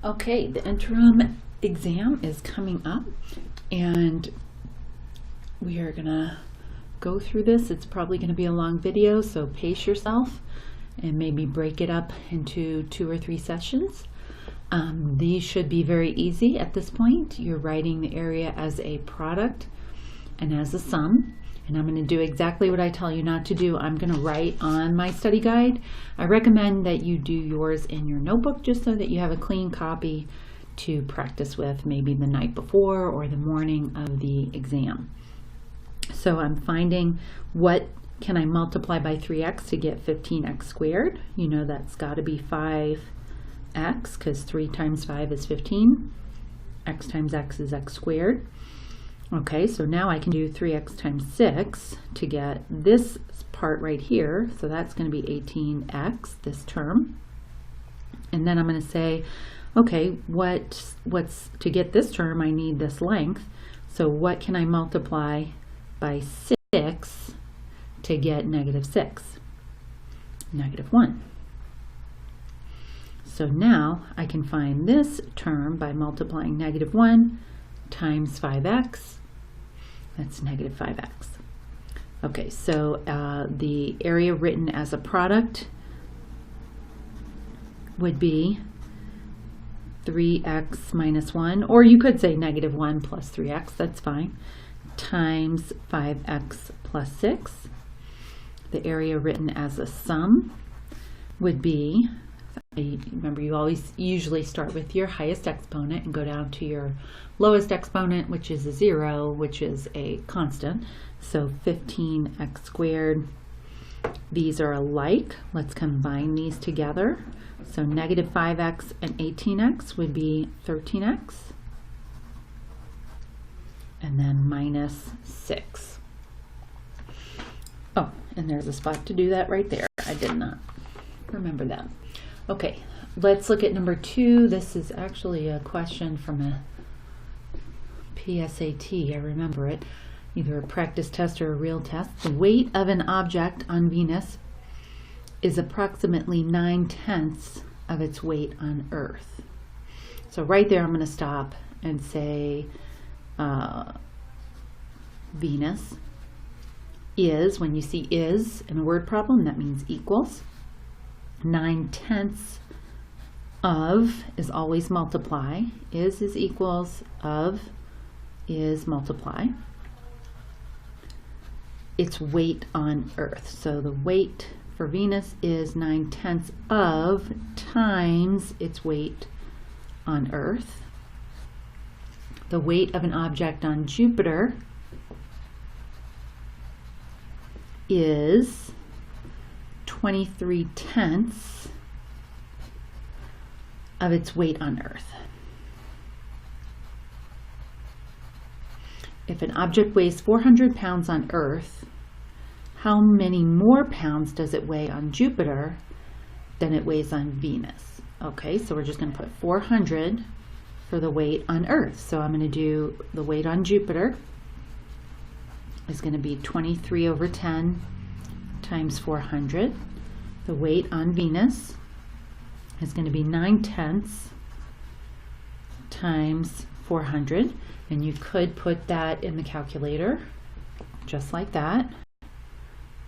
Okay, the interim exam is coming up and we are gonna go through this. It's probably gonna be a long video, so pace yourself and maybe break it up into 2 or 3 sessions. These should be very easy at this point. You're writing the area as a product and as a sum. And I'm going to do exactly what I tell you not to do. I'm going to write on my study guide. I recommend that you do yours in your notebook just so that you have a clean copy to practice with maybe the night before or the morning of the exam. So I'm finding what can I multiply by 3x to get 15x squared. You know that's got to be 5x because 3 times 5 is 15. X times x is x squared. Okay, so now I can do 3x times 6 to get this part right here. So that's going to be 18x, this term. And then I'm going to say, okay, what's to get this term, I need this length. So what can I multiply by 6 to get negative 6? Negative 1. So now I can find this term by multiplying negative 1 times 5x. That's negative 5x. Okay, so the area written as a product would be 3x minus 1, or you could say negative 1 plus 3x, that's fine, times 5x plus 6. The area written as a sum would be, remember you always usually start with your highest exponent and go down to your lowest exponent, which is a 0, which is a constant. So 15x squared. These are alike. Let's combine these together. So negative 5x and 18x would be 13x. And then minus 6. Oh, and there's a spot to do that right there. I did not remember that. Okay, let's look at number 2. This is actually a question from a PSAT. I remember it. Either a practice test or a real test. The weight of an object on Venus is approximately 9/10 of its weight on Earth. So right there I'm going to stop and say Venus is, when you see is in a word problem, that means equals. 9/10 of is always multiply. Is equals of is multiply. Its weight on Earth. So the weight for Venus is 9/10 of times its weight on Earth. The weight of an object on Jupiter is 23/10 of its weight on Earth. If an object weighs 400 pounds on Earth, how many more pounds does it weigh on Jupiter than it weighs on Venus? Okay, so we're just going to put 400 for the weight on Earth. So I'm going to do the weight on Jupiter is going to be 23 over 10 times 400. The weight on Venus is going to be 9/10 times 400. And you could put that in the calculator, just like that.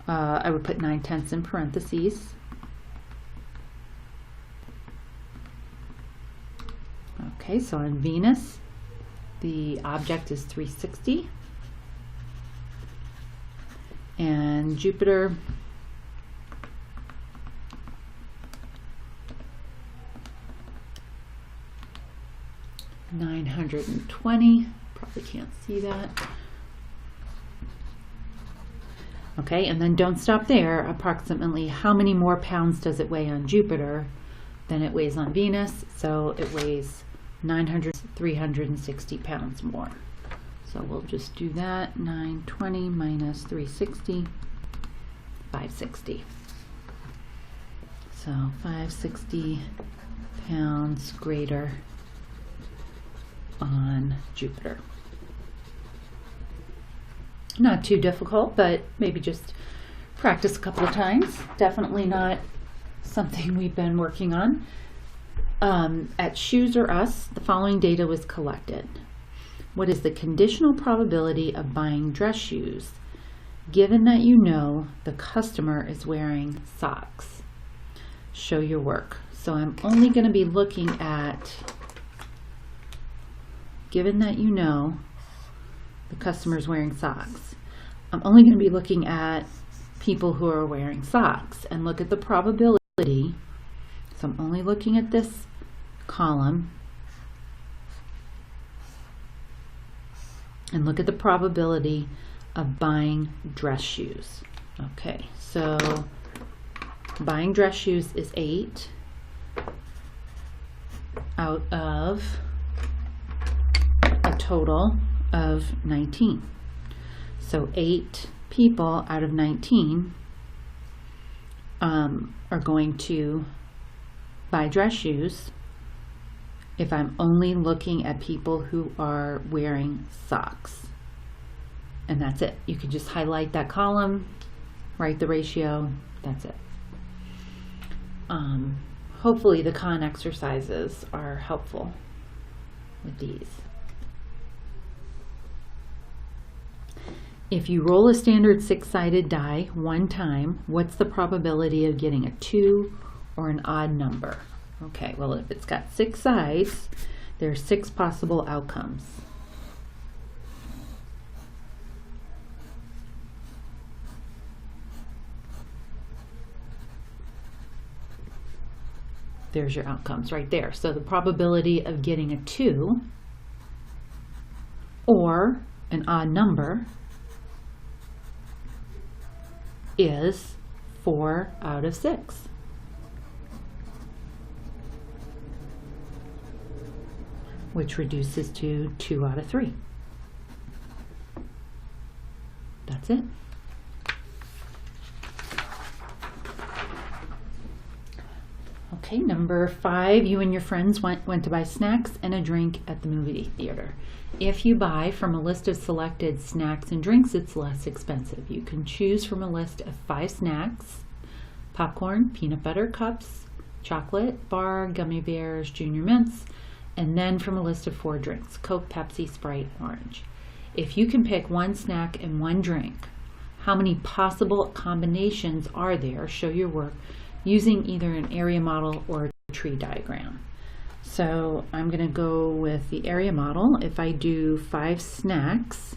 I would put 9/10 in parentheses. Okay, so on Venus, the object is 360. And Jupiter, $920. Probably can't see that. Okay, and then don't stop there. Approximately how many more pounds does it weigh on Jupiter than it weighs on Venus? So it weighs 360 pounds more. So we'll just do that. 920 minus 360, 560. So 560 pounds greater on Jupiter. Not too difficult, but maybe just practice a couple of times. Definitely not something we've been working on. At Shoes or Us, the following data was collected. What is the conditional probability of buying dress shoes, given that you know the customer is wearing socks? Show your work. So I'm only going to be looking at, given that you know the customer is wearing socks, I'm only going to be looking at people who are wearing socks and look at the probability. So I'm only looking at this column and look at the probability of buying dress shoes. Okay, so buying dress shoes is 8 out of a total of 19. So 8 people out of 19 are going to buy dress shoes if I'm only looking at people who are wearing socks. And that's it. You can just highlight that column, write the ratio, that's it. Hopefully the con exercises are helpful with these. If you roll a standard 6-sided die one time, what's the probability of getting a 2 or an odd number? Okay, well, if it's got 6 sides, there are 6 possible outcomes. There's your outcomes right there. So the probability of getting a 2 or an odd number is 4 out of 6. Which reduces to 2 out of 3. That's it. Okay, number 5, you and your friends went to buy snacks and a drink at the movie theater. If you buy from a list of selected snacks and drinks, it's less expensive. You can choose from a list of 5 snacks: popcorn, peanut butter cups, chocolate bar, gummy bears, Junior Mints, and then from a list of 4 drinks: Coke, Pepsi, Sprite, Orange. If you can pick 1 snack and 1 drink, how many possible combinations are there? Show your work using either an area model or a tree diagram. So I'm going to go with the area model. If I do 5 snacks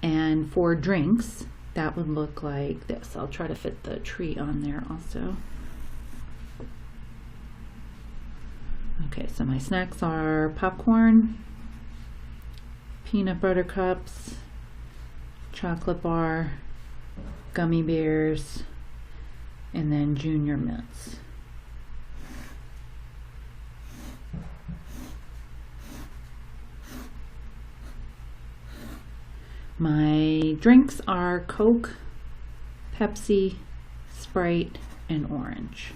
and 4 drinks, that would look like this. I'll try to fit the tree on there also. Okay, so my snacks are popcorn, peanut butter cups, chocolate bar, gummy bears, and then Junior Mints. My drinks are Coke, Pepsi, Sprite, and Orange.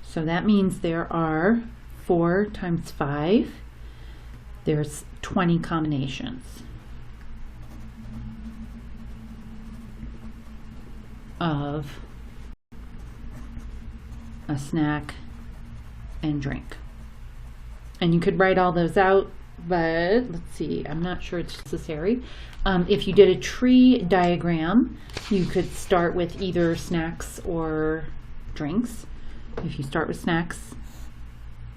So that means there are 4 times 5. There's 20 combinations of a snack and drink. And you could write all those out, but let's see, I'm not sure it's necessary. If you did a tree diagram, you could start with either snacks or drinks. If you start with snacks,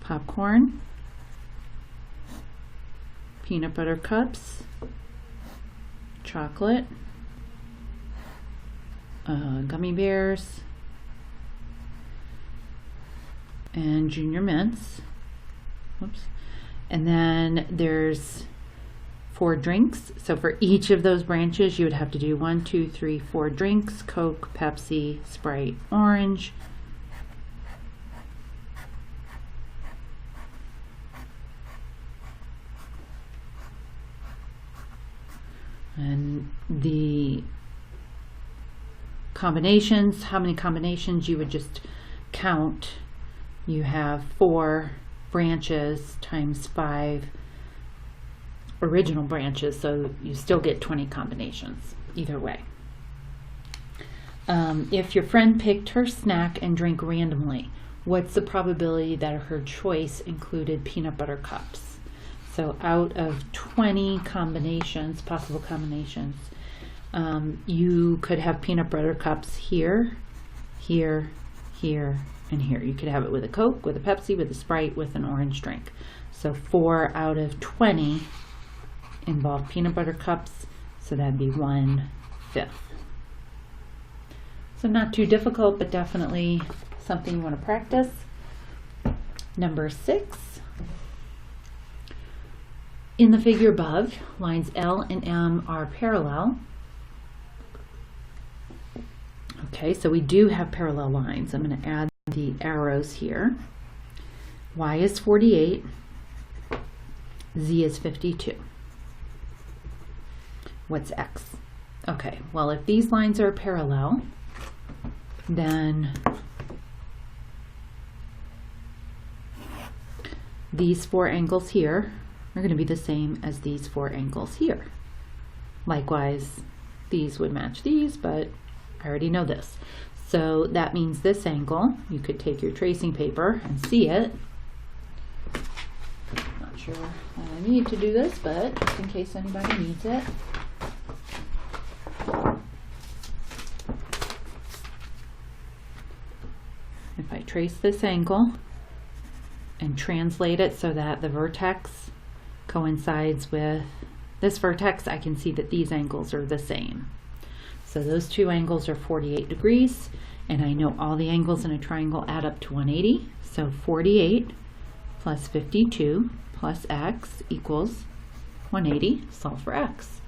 popcorn, peanut butter cups, chocolate, gummy bears, and Junior Mints. Whoops. And then there's 4 drinks. So for each of those branches, you would have to do 1, 2, 3, 4 drinks: Coke, Pepsi, Sprite, Orange. And the combinations, how many combinations, you would just count. You have 4 branches times 5 original branches, so you still get 20 combinations either way. If your friend picked her snack and drink randomly, what's the probability that her choice included peanut butter cups? So out of 20 combinations, possible combinations, you could have peanut butter cups here, here, here, and here. You could have it with a Coke, with a Pepsi, with a Sprite, with an orange drink. So 4 out of 20 involve peanut butter cups, so that'd be 1/5. So not too difficult, but definitely something you want to practice. Number 6. In the figure above, lines L and M are parallel. Okay, so we do have parallel lines. I'm going to add the arrows here. Y is 48, Z is 52. What's X? Okay, well, if these lines are parallel, then these 4 angles here are going to be the same as these 4 angles here. Likewise, these would match these, but I already know this. So that means this angle, you could take your tracing paper and see it. Not sure I need to do this, but just in case anybody needs it. If I trace this angle and translate it so that the vertex coincides with this vertex, I can see that these angles are the same. So those 2 angles are 48 degrees, and I know all the angles in a triangle add up to 180. So 48 plus 52 plus X equals 180. Solve for X.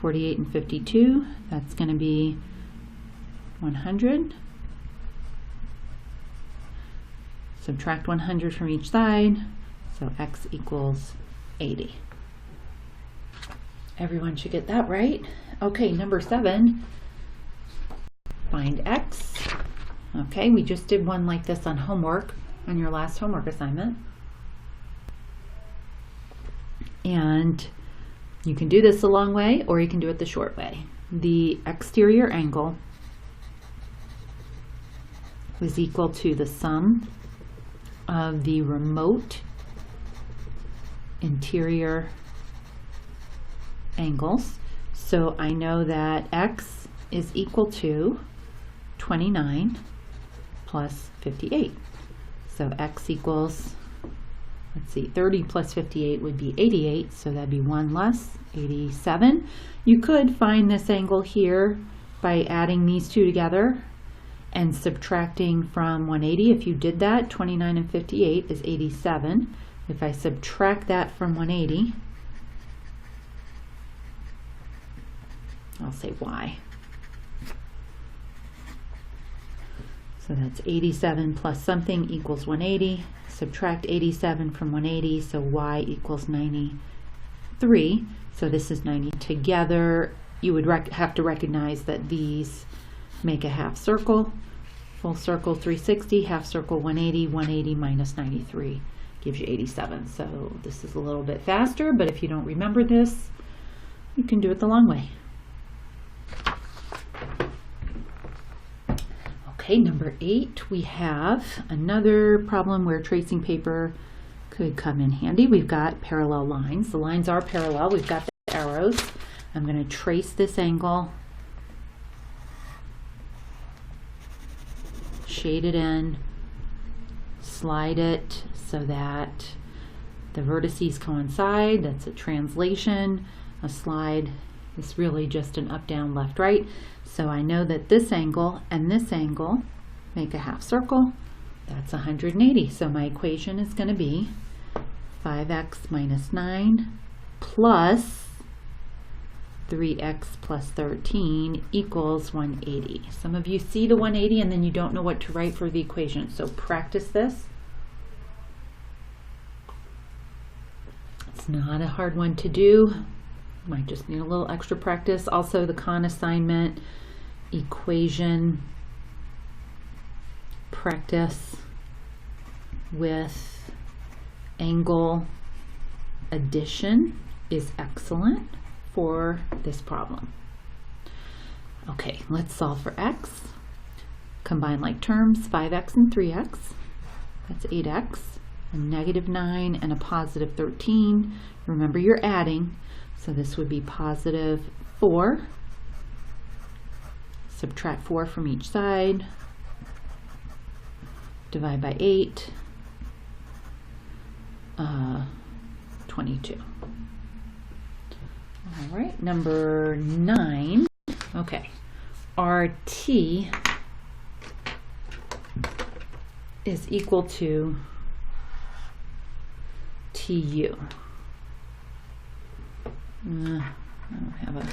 48 and 52, that's going to be 100. Subtract 100 from each side, so X equals 80. Everyone should get that right. Okay, number 7, find X. Okay, we just did one like this on homework, on your last homework assignment. And you can do this the long way, or you can do it the short way. The exterior angle was equal to the sum of the remote interior angles. So I know that X is equal to 29 plus 58. So X equals, let's see, 30 plus 58 would be 88, so that'd be 1 less, 87. You could find this angle here by adding these 2 together and subtracting from 180. If you did that, 29 and 58 is 87. If I subtract that from 180, I'll say Y. So that's 87 plus something equals 180. Subtract 87 from 180, so Y equals 93. So this is 90. Together, you would have to recognize that these make a half circle. Full circle 360, half circle 180, 180 minus 93 gives you 87. So this is a little bit faster, but if you don't remember this, you can do it the long way. Okay, number 8, we have another problem where tracing paper could come in handy. We've got parallel lines. The lines are parallel. We've got the arrows. I'm going to trace this angle, shade it in, slide it so that the vertices coincide. That's a translation. A slide is really just an up, down, left, right. So I know that this angle and this angle make a half circle. That's 180. So my equation is going to be 5x minus 9 plus 3x plus 13 equals 180. Some of you see the 180 and then you don't know what to write for the equation. So practice this. It's not a hard one to do. Might just need a little extra practice. Also the con assignment, equation practice with angle addition is excellent for this problem. Okay, let's solve for x. Combine like terms, 5x and 3x. That's 8x. A negative 9 and a positive 13. Remember, you're adding, so this would be positive 4. Subtract 4 from each side. Divide by 8. 22. All right, number 9. Okay, RT is equal to TU. I don't have a...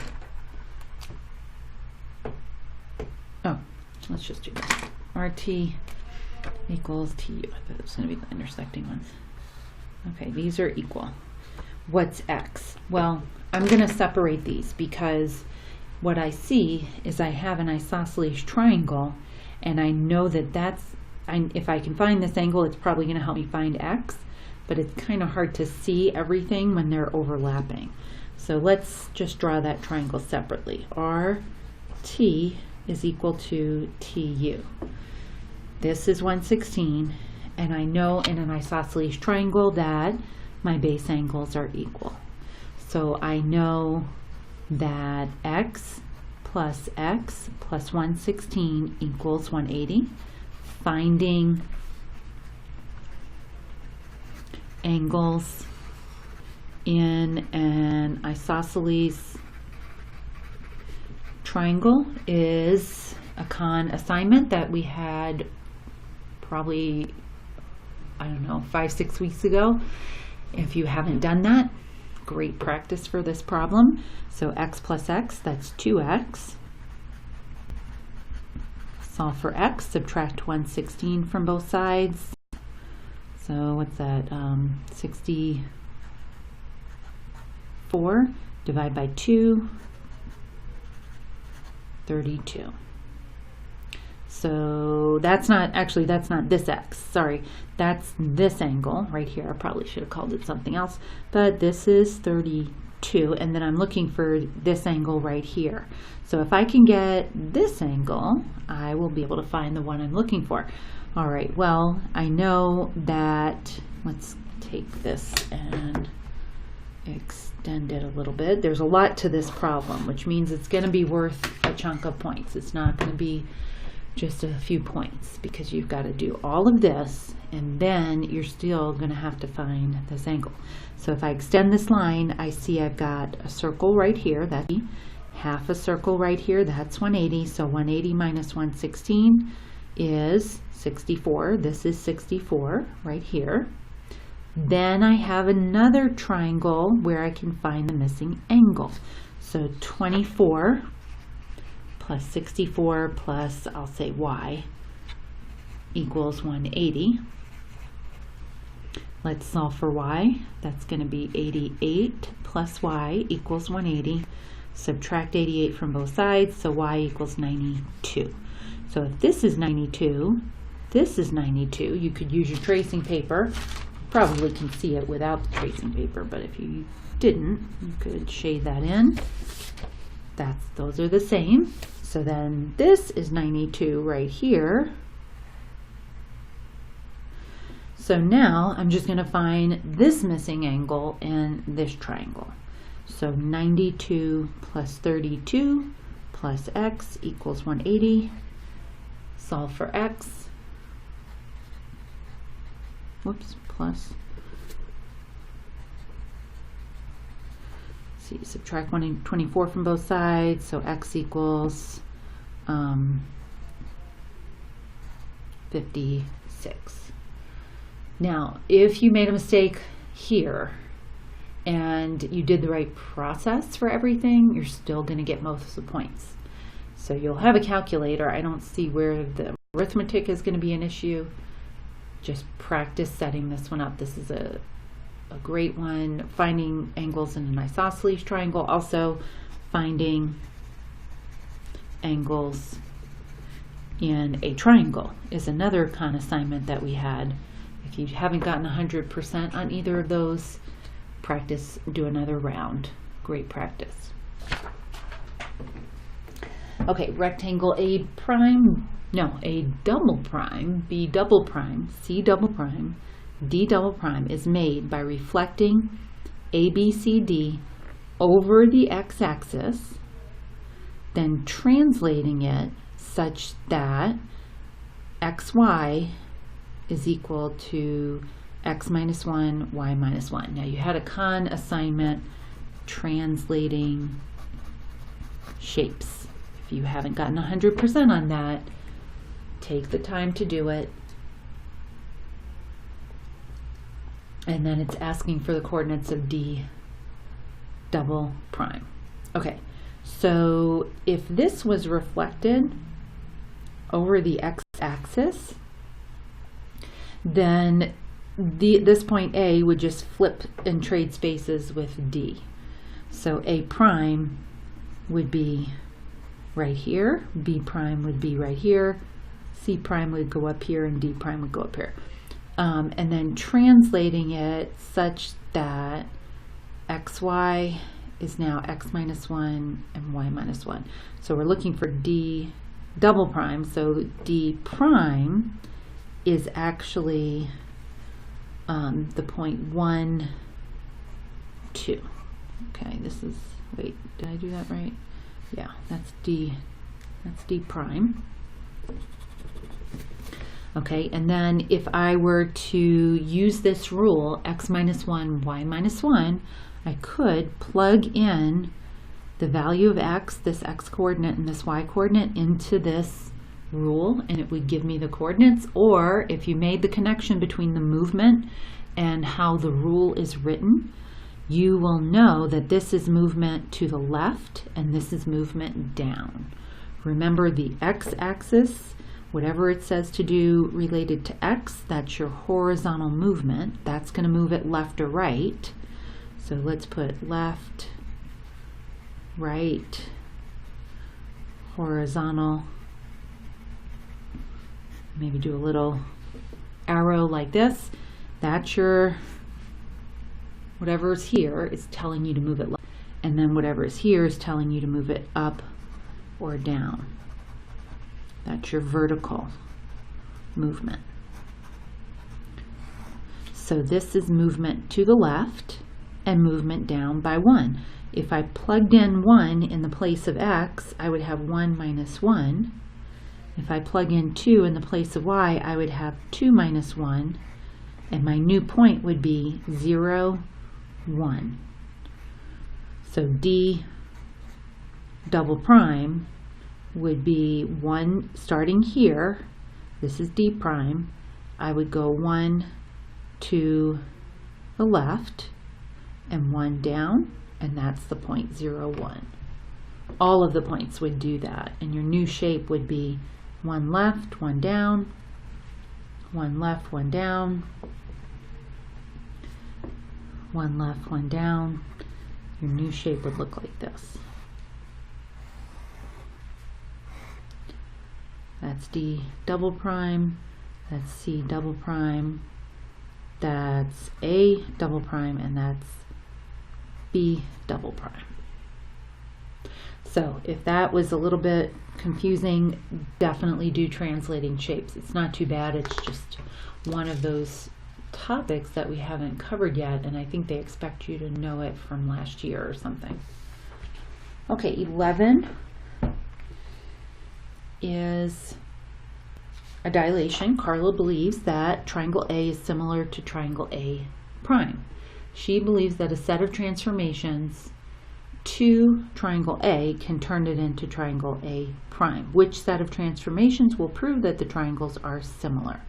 Oh, let's just do that. RT equals TU. I thought it was going to be the intersecting ones. Okay, these are equal. What's X? Well, I'm going to separate these because what I see is I have an isosceles triangle, and I know that if I can find this angle, it's probably going to help me find X, but it's kind of hard to see everything when they're overlapping. So let's just draw that triangle separately. RT is equal to TU. This is 116, and I know in an isosceles triangle that my base angles are equal. So I know that x plus 116 equals 180. Finding angles in an isosceles triangle is a con assignment that we had probably, I don't know, 5-6 weeks ago. If you haven't done that, great practice for this problem. So x plus x, that's 2x. Solve for x, subtract 116 from both sides. So what's that? 64. Divide by 2. 32. So that's not this x, sorry, that's this angle right here. I probably should have called it something else, but this is 32, and then I'm looking for this angle right here. So if I can get this angle, I will be able to find the one I'm looking for. All right, well, I know that, let's take this and extend it a little bit. There's a lot to this problem, which means it's going to be worth a chunk of points. It's not going to be just a few points, because you've got to do all of this, and then you're still going to have to find this angle. So if I extend this line, I see I've got a circle right here, that's half a circle right here, that's 180. So 180 minus 116 is 64. This is 64 right here. Then I have another triangle where I can find the missing angle. So 24 plus 64 plus, I'll say y, equals 180. Let's solve for y. That's going to be 88 plus y equals 180. Subtract 88 from both sides, so y equals 92. So if this is 92, this is 92. You could use your tracing paper. You probably can see it without the tracing paper, but if you didn't, you could shade that in. Those are the same. So then this is 92 right here. So now I'm just going to find this missing angle in this triangle. So 92 plus 32 plus x equals 180. Solve for x. Whoops, plus. See, subtract 124 from both sides, so x equals 56. Now, if you made a mistake here and you did the right process for everything, you're still going to get most of the points. So you'll have a calculator. I don't see where the arithmetic is going to be an issue. Just practice setting this one up. This is a great one. Finding angles in an isosceles triangle. Also finding angles in a triangle is another con assignment that we had. If you haven't gotten 100% on either of those, practice, do another round. Great practice. Okay, rectangle A prime, no, A double prime, B double prime, C double prime, D double prime is made by reflecting ABCD over the x-axis, then translating it such that xy is equal to x minus 1, y minus 1. Now you had a con assignment translating shapes. If you haven't gotten 100% on that, take the time to do it. And then it's asking for the coordinates of D double prime. Okay, so if this was reflected over the x-axis, then this point A would just flip and trade spaces with D. So A prime would be right here, B prime would be right here, C prime would go up here, and D prime would go up here. And then translating it such that xy is now x minus 1 and y minus 1. So we're looking for D double prime. So D prime is actually the point 1, 2. Okay, this is, wait, did I do that right? Yeah, that's D prime. Okay, and then if I were to use this rule, x minus 1, y minus 1, I could plug in the value of x, this x coordinate and this y coordinate, into this rule, and it would give me the coordinates. Or if you made the connection between the movement and how the rule is written, you will know that this is movement to the left and this is movement down. Remember, the x-axis, whatever it says to do related to x, that's your horizontal movement. That's going to move it left or right. So let's put left, right, horizontal. Maybe do a little arrow like this. That's your, whatever's here is telling you to move it left. And then whatever is here is telling you to move it up or down. That's your vertical movement. So this is movement to the left and movement down by 1. If I plugged in 1 in the place of x, I would have 1 minus 1. If I plug in 2 in the place of y, I would have 2 minus 1. And my new point would be 0, 1. So D double prime would be 1 starting here. This is D prime. I would go 1 to the left and 1 down, and that's the point 0, 1. All of the points would do that, and your new shape would be 1 left, 1 down, 1 left, 1 down, 1 left, 1 down. Your new shape would look like this. That's D double prime, that's C double prime, that's A double prime, and that's B double prime. So if that was a little bit confusing, definitely do translating shapes. It's not too bad. It's just one of those topics that we haven't covered yet, and I think they expect you to know it from last year or something. Okay, 11 is a dilation. Carla believes that triangle A is similar to triangle A prime. She believes that a set of transformations to triangle A can turn it into triangle A prime. Which set of transformations will prove that the triangles are similar?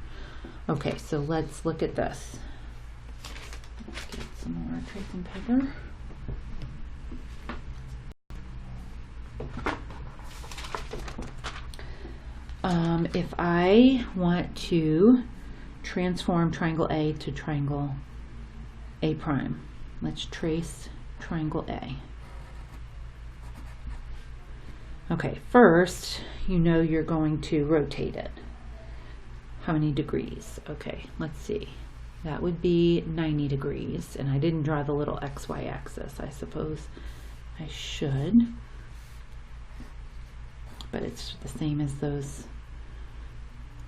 Okay, so let's look at this. Let's get some more tracing paper. If I want to transform triangle A to triangle A prime, let's trace triangle A. Okay, first, you know you're going to rotate it. How many degrees? Okay, let's see. That would be 90 degrees, and I didn't draw the little XY axis. I suppose I should. but it's the same as those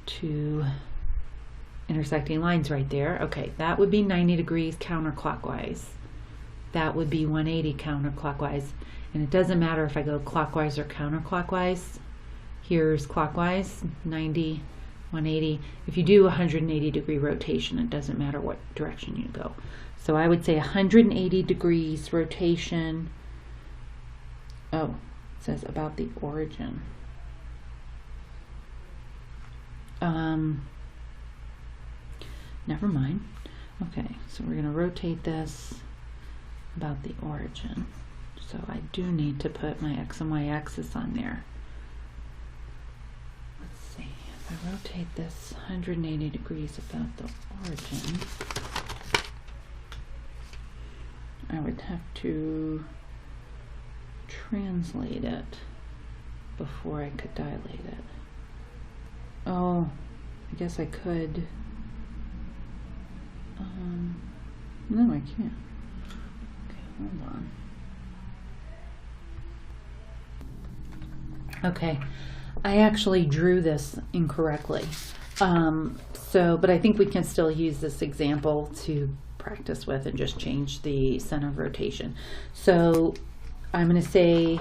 two intersecting lines right there. Okay, that would be 90 degrees counterclockwise. That would be 180 counterclockwise. And it doesn't matter if I go clockwise or counterclockwise. Here's clockwise, 90, 180. If you do 180 degree rotation, it doesn't matter what direction you go. So I would say 180 degrees rotation. Oh, it says about the origin. Never mind. Okay, so we're going to rotate this about the origin. So I do need to put my X and Y axis on there. Let's see, if I rotate this 180 degrees about the origin, I would have to translate it before I could dilate it. Oh, I guess I could. No, I can't. Okay, hold on. Okay, I actually drew this incorrectly. But I think we can still use this example to practice with and just change the center of rotation. So I'm going to say,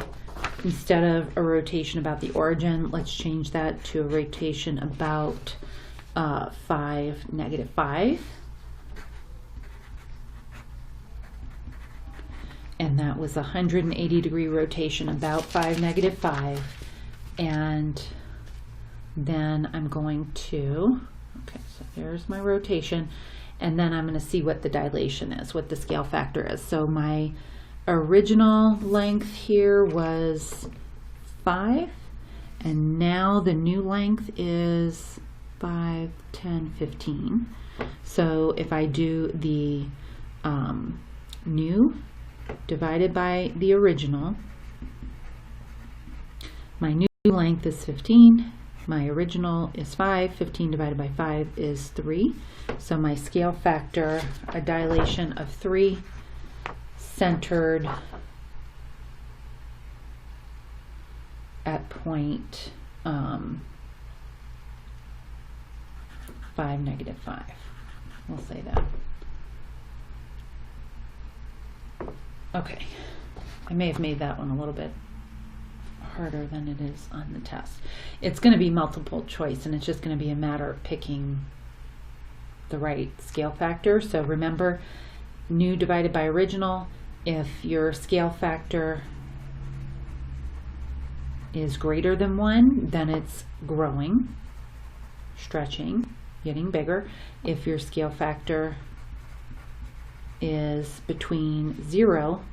instead of a rotation about the origin, let's change that to a rotation about 5, negative 5. And that was a 180 degree rotation about 5, negative 5. And then I'm going to, okay, so there's my rotation. And then I'm going to see what the dilation is, what the scale factor is. So my original length here was 5. And now the new length is 5, 10, 15. So if I do the new divided by the original, my new length is 15, my original is 5, 15 divided by 5 is 3. So my scale factor, a dilation of 3, centered at point 5, negative 5. We'll say that. Okay, I may have made that one a little bit harder than it is on the test. It's going to be multiple choice, and it's just going to be a matter of picking the right scale factor. So remember, new divided by original. If your scale factor is greater than 1, then it's growing, stretching, getting bigger. If your scale factor is between 0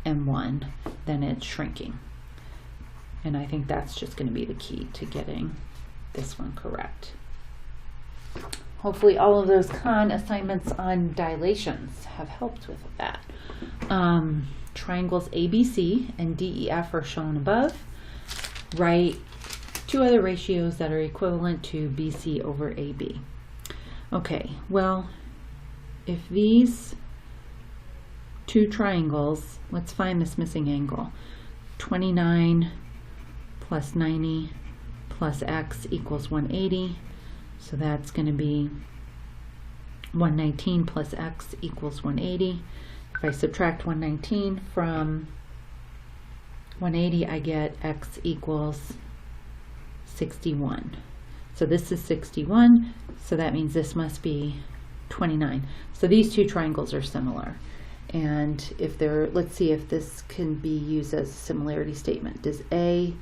and 1, then it's shrinking. And I think that's just going to be the key to getting this one correct. Hopefully all of those assignments on dilations have helped with that. Triangles ABC and DEF are shown above. Write two other ratios that are equivalent to BC over AB. Okay, well, if these two triangles, let's find this missing angle. 29 plus 90 plus x equals 180. So that's going to be 119 plus x equals 180. If I subtract 119 from 180, I get x equals 61. So this is 61, so that means this must be 29. So these two triangles are similar. And if they're, let's see if this can be used as a similarity statement. Does A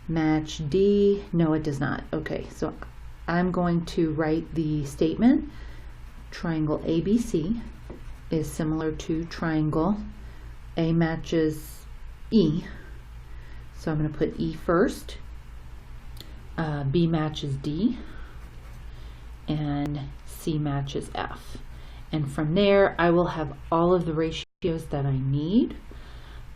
match D? No, it does not. Okay, so I'm going to write the statement. Triangle ABC is similar to triangle A matches E. So I'm going to put E first. B matches D. And C matches F. And from there, I will have all of the ratios that I need.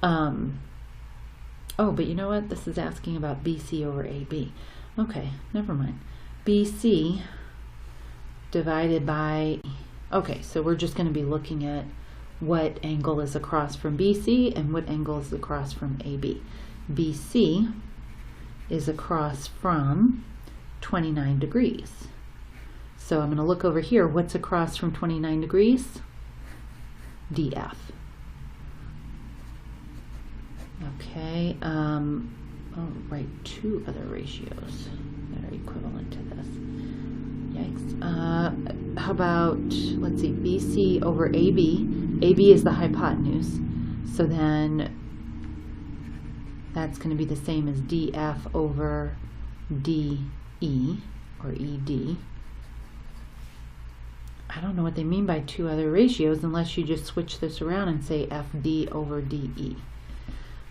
Oh, but you know what? This is asking about BC over AB. Okay, never mind. BC divided by, okay, so we're just going to be looking at what angle is across from BC and what angle is across from AB. BC is across from 29 degrees. So I'm going to look over here. What's across from 29 degrees? DF. Okay, I'll write two other ratios that are equivalent to this. Yikes. How about, let's see, BC over AB. AB is the hypotenuse. So then that's going to be the same as DF over DE or ED. I don't know what they mean by two other ratios unless you just switch this around and say FD over DE.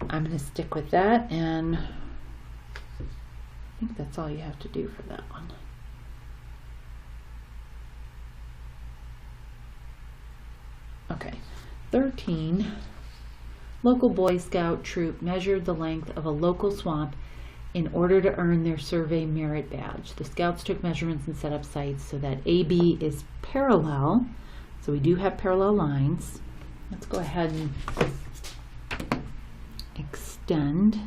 I'm going to stick with that, and I think that's all you have to do for that one. Okay, 13. Local Boy Scout troop measured the length of a local swamp in order to earn their survey merit badge. The scouts took measurements and set up sites so that AB is parallel. So we do have parallel lines. Let's go ahead and extend.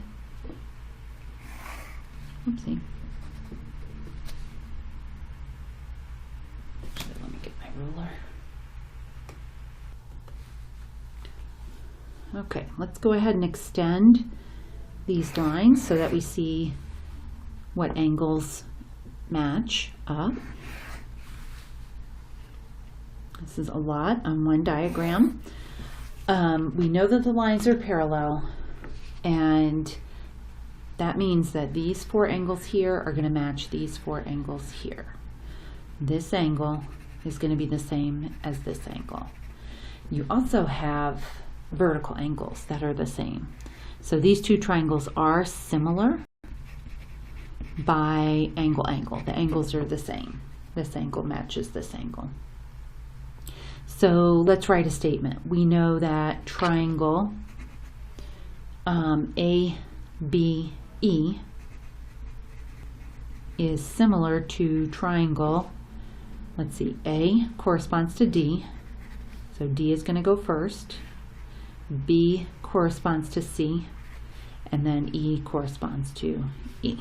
Oopsie. Actually, let me get my ruler. Okay, let's go ahead and extend these lines so that we see what angles match up. This is a lot on one diagram. We know that the lines are parallel, and that means that these four angles here are going to match these four angles here. This angle is going to be the same as this angle. You also have vertical angles that are the same. So these two triangles are similar by angle. The angles are the same. This angle matches this angle. So let's write a statement. We know that triangle ABE is similar to triangle, let's see, A corresponds to D. So D is going to go first. B corresponds to C, and then E corresponds to E.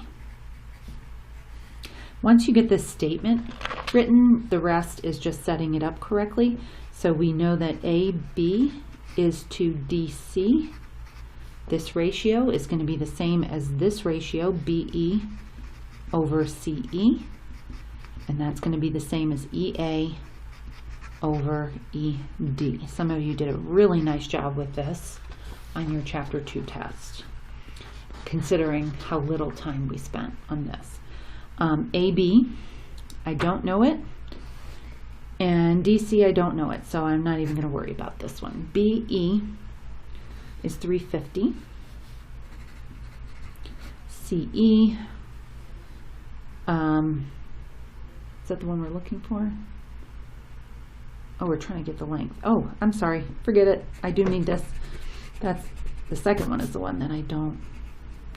Once you get this statement written, the rest is just setting it up correctly. So we know that AB is to DC. This ratio is going to be the same as this ratio, BE over CE, and that's going to be the same as EA over ED. Some of you did a really nice job with this on your Chapter 2 test, considering how little time we spent on this. AB, I don't know it, and DC, I don't know it, so I'm not even going to worry about this one. BE is 350. CE, is that the one we're looking for? Oh, we're trying to get the length. Oh, I'm sorry. Forget it. I do need this. That's the second one is the one that I don't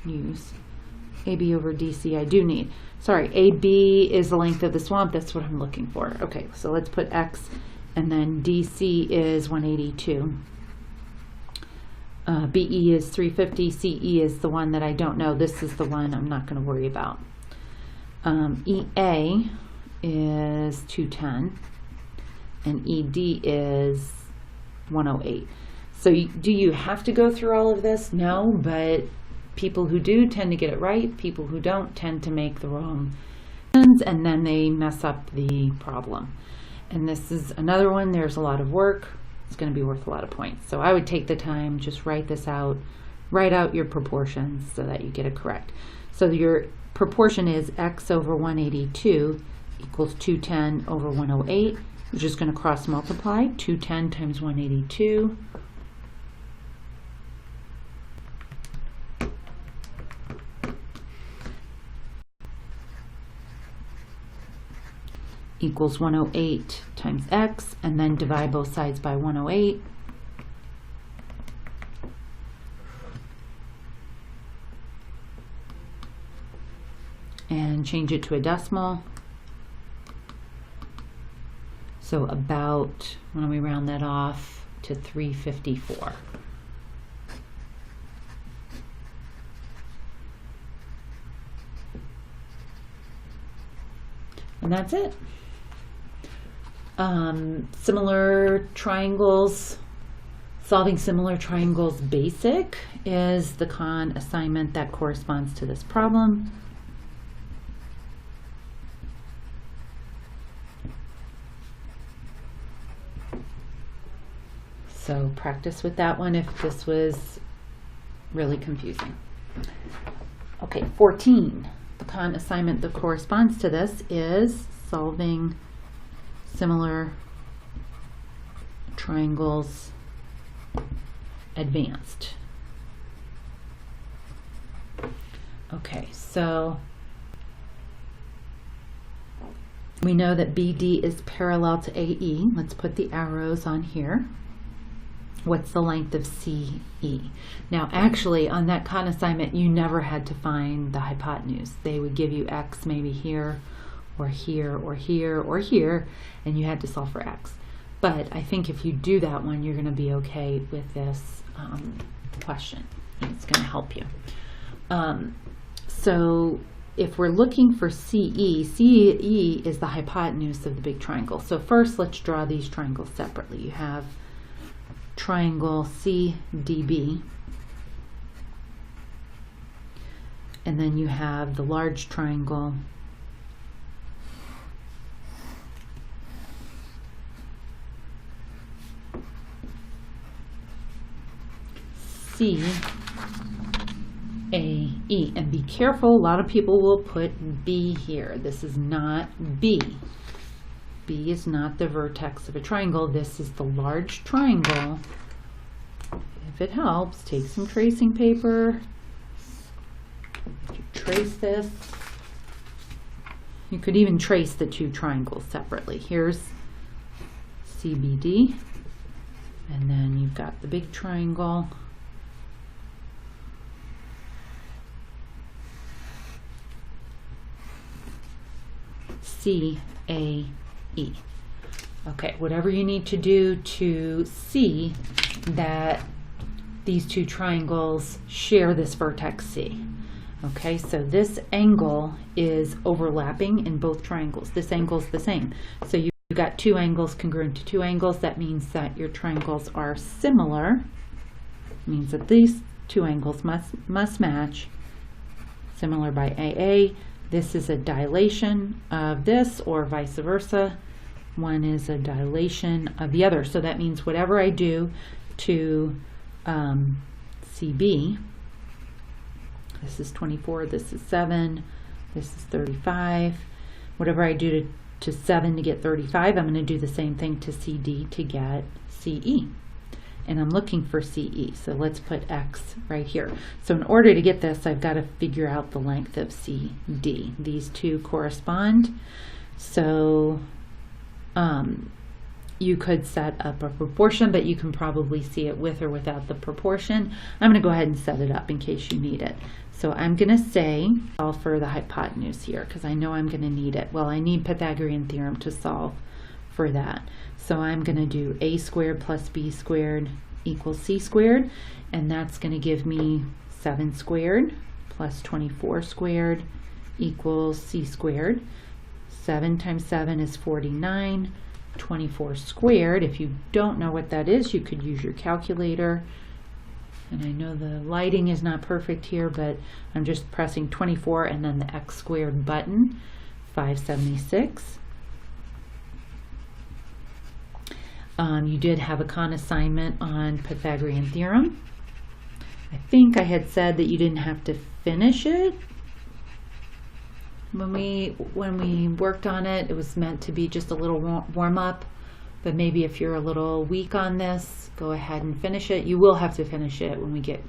use. AB over DC I do need. Sorry, AB is the length of the swamp. That's what I'm looking for. Okay, so let's put X, and then DC is 182. BE is 350. CE is the one that I don't know. This is the one I'm not going to worry about. EA is 210. And ED is 108. So do you have to go through all of this? No, but people who do tend to get it right. People who don't tend to make the wrong ones, and then they mess up the problem. And this is another one. There's a lot of work. It's going to be worth a lot of points. So I would take the time, just write this out, write out your proportions so that you get it correct. So your proportion is X over 182 equals 210 over 108. We're just going to cross multiply. 210 times 182 equals 108 times X, and then divide both sides by 108. And change it to a decimal. So about, why don't we round that off to 354. And that's it. Similar triangles, solving similar triangles basic is the con assignment that corresponds to this problem. So practice with that one if this was really confusing. Okay, 14. The con assignment that corresponds to this is solving similar triangles advanced. Okay, so we know that BD is parallel to AE. Let's put the arrows on here. What's the length of CE? Now actually on that con assignment you never had to find the hypotenuse. They would give you X maybe here or here or here or here, and you had to solve for X. But I think if you do that one, you're going to be okay with this question. It's going to help you. So if we're looking for CE, CE is the hypotenuse of the big triangle. So first let's draw these triangles separately. You have triangle CDB, and then you have the large triangle CAE. And be careful, a lot of people will put B here. This is not B. B is not the vertex of a triangle. This is the large triangle. If it helps, take some tracing paper. If you trace this, you could even trace the two triangles separately. Here's CBD, and then you've got the big triangle. CAE. Okay, whatever you need to do to see that these two triangles share this vertex C. Okay, so this angle is overlapping in both triangles. This angle is the same. So you've got two angles congruent to two angles. That means that your triangles are similar. It means that these two angles must match. Similar by AA. This is a dilation of this, or vice versa. One is a dilation of the other. So that means whatever I do to CB, this is 24, this is 7, this is 35. Whatever I do to 7 to get 35, I'm going to do the same thing to CD to get CE. And I'm looking for CE, so let's put X right here. So in order to get this, I've got to figure out the length of CD. These two correspond. So you could set up a proportion, but you can probably see it with or without the proportion. I'm going to go ahead and set it up in case you need it. So I'm going to say, solve for the hypotenuse here, because I know I'm going to need it. Well, I need Pythagorean theorem to solve for that. So I'm going to do a squared plus b squared equals c squared, and that's going to give me 7 squared plus 24 squared equals c squared. 7 times 7 is 49. 24 squared, if you don't know what that is, you could use your calculator. And I know the lighting is not perfect here, but I'm just pressing 24 and then the x squared button. 576. You did have a con assignment on Pythagorean theorem. I think I had said that you didn't have to finish it. When we worked on it, it was meant to be just a little warm-up, but maybe if you're a little weak on this, go ahead and finish it. You will have to finish it when we get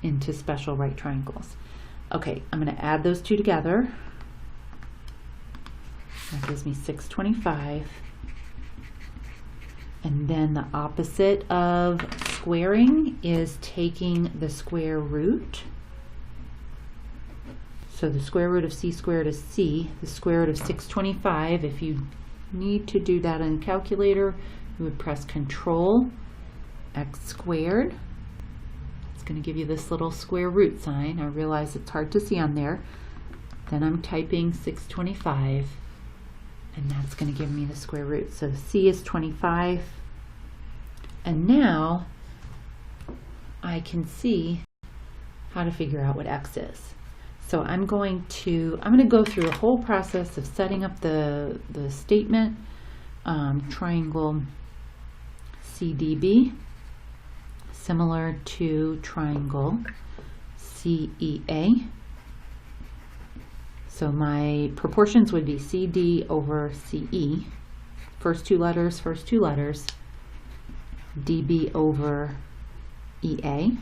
into special right triangles. Okay, I'm going to add those two together. That gives me 625. And then the opposite of squaring is taking the square root. So the square root of c squared is c. The square root of 625, if you need to do that on a calculator, you would press Control x squared. It's going to give you this little square root sign. I realize it's hard to see on there. Then I'm typing 625 and that's going to give me the square root. So C is 25, and now I can see how to figure out what X is. So I'm going to go through a whole process of setting up the statement, triangle CDB, similar to triangle CEA. So my proportions would be CD over CE, first two letters, DB over EA,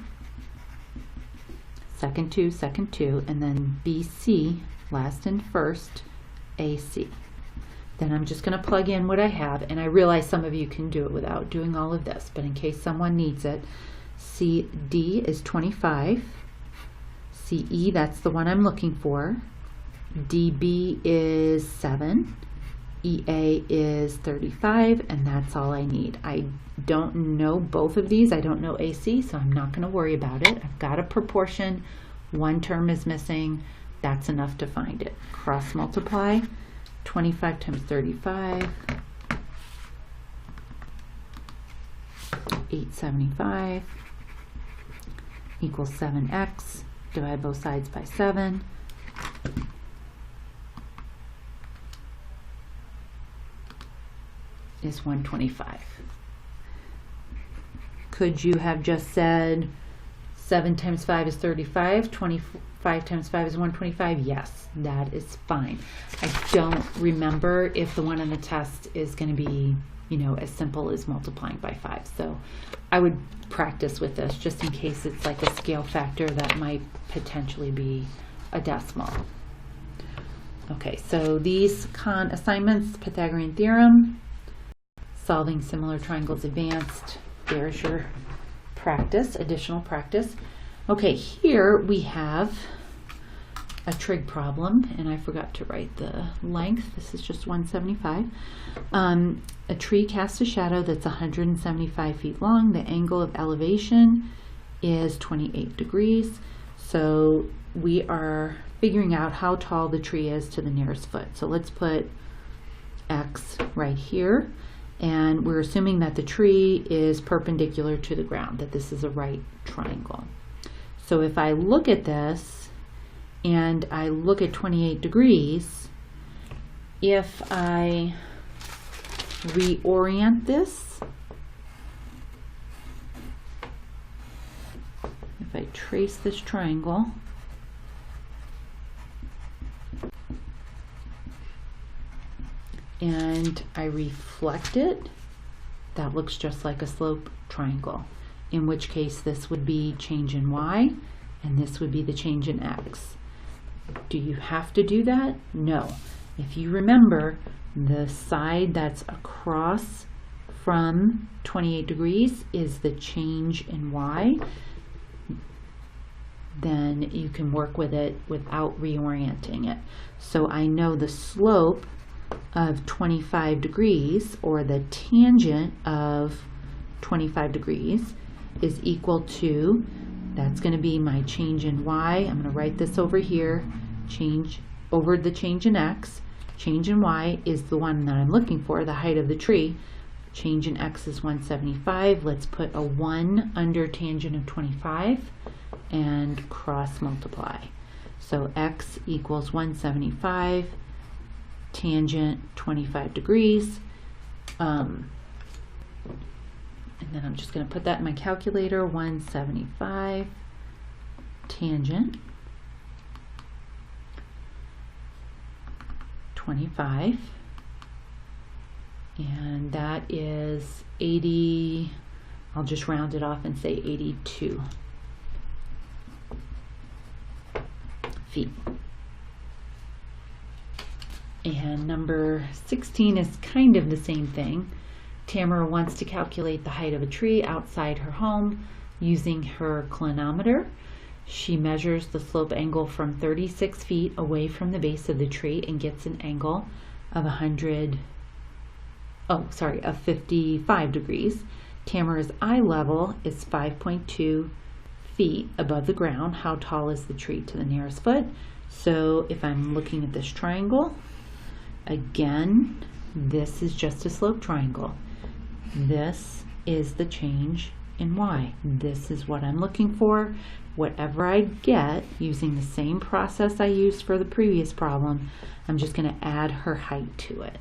second two, and then BC, last and first, AC. Then I'm just going to plug in what I have, and I realize some of you can do it without doing all of this, but in case someone needs it, CD is 25, CE, that's the one I'm looking for, DB is 7, EA is 35, and that's all I need. I don't know both of these. I don't know AC, so I'm not going to worry about it. I've got a proportion. One term is missing. That's enough to find it. Cross multiply. 25 times 35. 875 equals 7x. Divide both sides by 7. Is 125. Could you have just said 7 times 5 is 35, 25 times 5 is 125? Yes, that is fine. I don't remember if the one in the test is going to be, as simple as multiplying by 5. So I would practice with this just in case it's like a scale factor that might potentially be a decimal. Okay, so these assignments, Pythagorean theorem, solving similar triangles advanced, there's your practice, additional practice. Okay, here we have a trig problem, and I forgot to write the length. This is just 175. A tree casts a shadow that's 175 feet long. The angle of elevation is 28 degrees. So we are figuring out how tall the tree is to the nearest foot. So let's put X right here. And we're assuming that the tree is perpendicular to the ground, that this is a right triangle. So if I look at this and I look at 28 degrees, if I reorient this, if I trace this triangle, and I reflect it, that looks just like a slope triangle, in which case this would be change in y and this would be the change in x. Do you have to do that? No. If you remember, the side that's across from 28 degrees is the change in y, then you can work with it without reorienting it. So I know the slope of 25 degrees, or the tangent of 25 degrees, is equal to, that's going to be my change in y. I'm going to write this over here, change over the change in x. Change in y is the one that I'm looking for, the height of the tree. Change in x is 175. Let's put a 1 under tangent of 25 and cross multiply. So x equals 175, tangent 25 degrees. And then I'm just going to put that in my calculator, 175 tangent 25, and that is 80, I'll just round it off and say 82 feet. And number 16 is kind of the same thing. Tamara wants to calculate the height of a tree outside her home using her clinometer. She measures the slope angle from 36 feet away from the base of the tree and gets an angle of 55 degrees. Tamara's eye level is 5.2 feet above the ground. How tall is the tree to the nearest foot? So if I'm looking at this triangle, Again, this is just a slope triangle. This is the change in y. This is what I'm looking for. Whatever I get using the same process I used for the previous problem, I'm just going to add her height to it.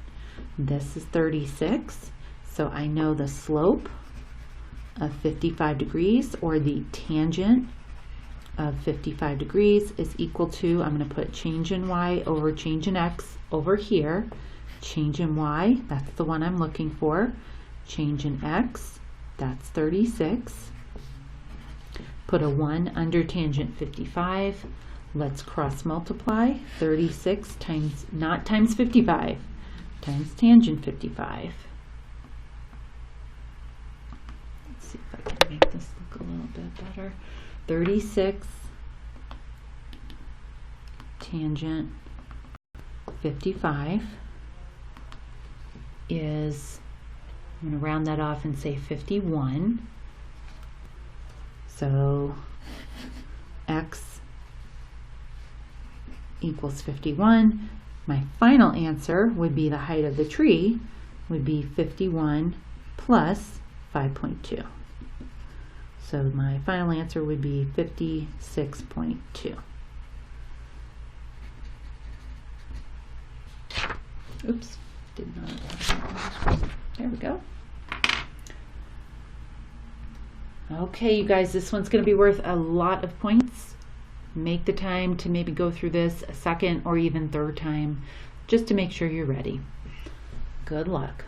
This is 36, so I know the slope of 55 degrees, or the tangent of 55 degrees, is equal to, I'm going to put change in y over change in x over here. Change in y, that's the one I'm looking for. Change in x, that's 36. Put a 1 under tangent 55. Let's cross multiply. 36 times, not times 55, times tangent 55. Let's see if I can make this look a little bit better. 36 tangent 55 is, I'm going to round that off and say 51. So x equals 51. My final answer would be the height of the tree would be 51 plus 5.2. So my final answer would be 56.2. Oops, did not have that. There we go. Okay, you guys, this one's going to be worth a lot of points. Make the time to maybe go through this a second or even third time, just to make sure you're ready. Good luck.